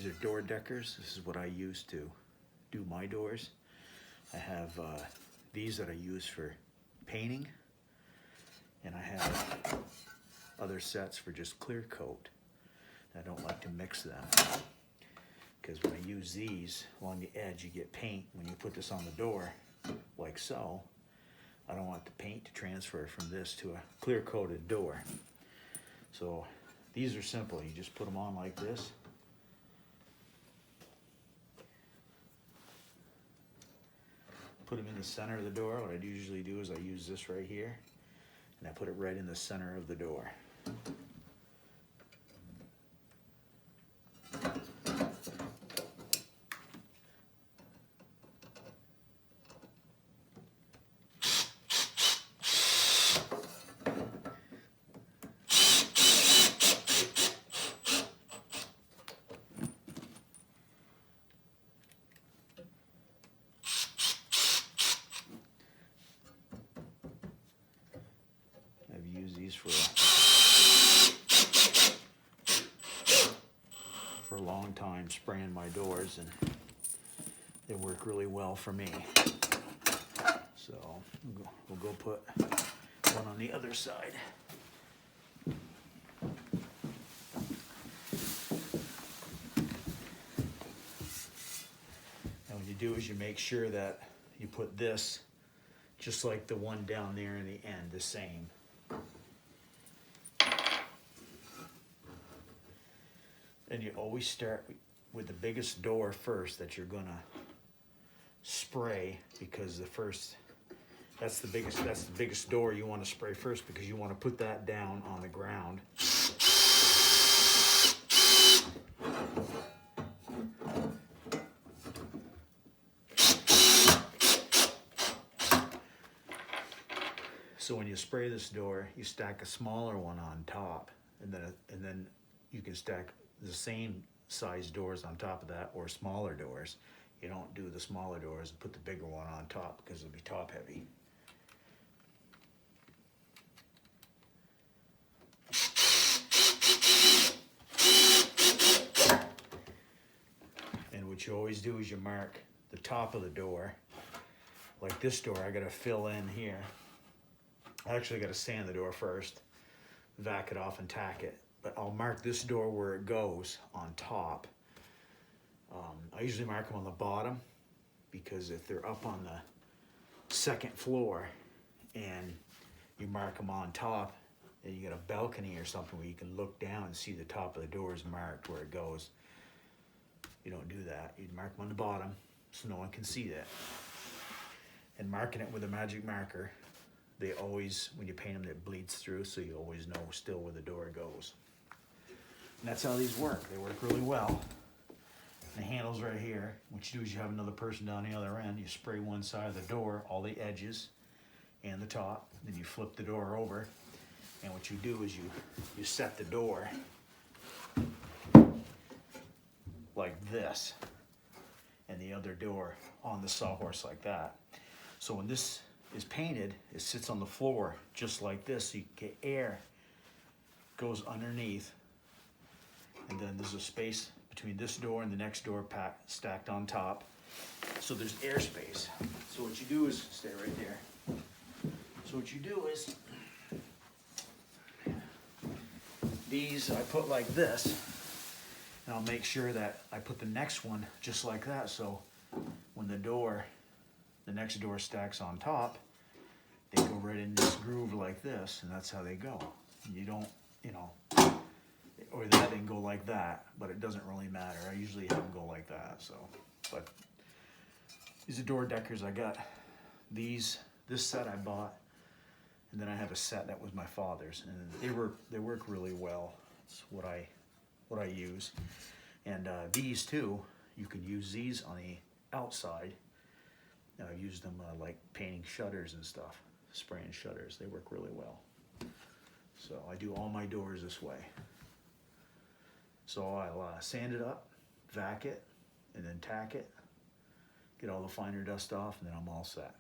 These are door deckers. This is what I use to do my doors. I have these that I use for painting, and I have other sets for just clear coat. I don't like to mix them, because when I use these along the edge, you get paint. When you put this on the door, like so, I don't want the paint to transfer from this to a clear coated door. So these are simple. You just put them on like this. Put them in the center of the door. What I usually do is I use this right here, and I put it right in the center of the door. I've used these for a long time, spraying my doors, and they work really well for me. So we'll go put one on the other side. And what you do is you make sure that you put this just like the one down there in the end, the same. And you always start with the biggest door first that you're gonna spray, because that's the biggest door you want to spray first, because you want to put that down on the ground. So when you spray this door, you stack a smaller one on top, and then you can stack the same size doors on top of that, or smaller doors. You don't do the smaller doors and put the bigger one on top, because it'll be top heavy. And what you always do is you mark the top of the door. Like this door, I gotta fill in here. I actually gotta sand the door first, vac it off and tack it. But I'll mark this door where it goes on top. I usually mark them on the bottom, because if they're up on the second floor and you mark them on top, and you got a balcony or something where you can look down and see the top of the door is marked where it goes. You don't do that. You mark them on the bottom so no one can see that. And marking it with a magic marker, they always, when you paint them, it bleeds through, so you always know still where the door goes. And that's how these work. They work really well. The handle's right here. What you do is you have another person down the other end. You spray one side of the door, all the edges and the top. Then you flip the door over. And what you do is you set the door like this, and the other door on the sawhorse like that. So when this is painted, it sits on the floor just like this, so you get air goes underneath, and then there's a space between this door and the next door stacked on top, so there's air space. So what you do is, stay right there. So what you do is, these I put like this, and I'll make sure that I put the next one just like that, so when the next door stacks on top, they go right in this groove like this, and that's how they go. You don't, or that didn't go like that, but it doesn't really matter. I usually have them go like that, so. But these are door deckers. I got this set I bought, and then I have a set that was my father's, and they work really well. It's what I use. And these too, you can use these on the outside. I've used them like painting shutters and stuff, spraying shutters. They work really well. So I do all my doors this way. So I'll sand it up, vac it, and then tack it, get all the finer dust off, and then I'm all set.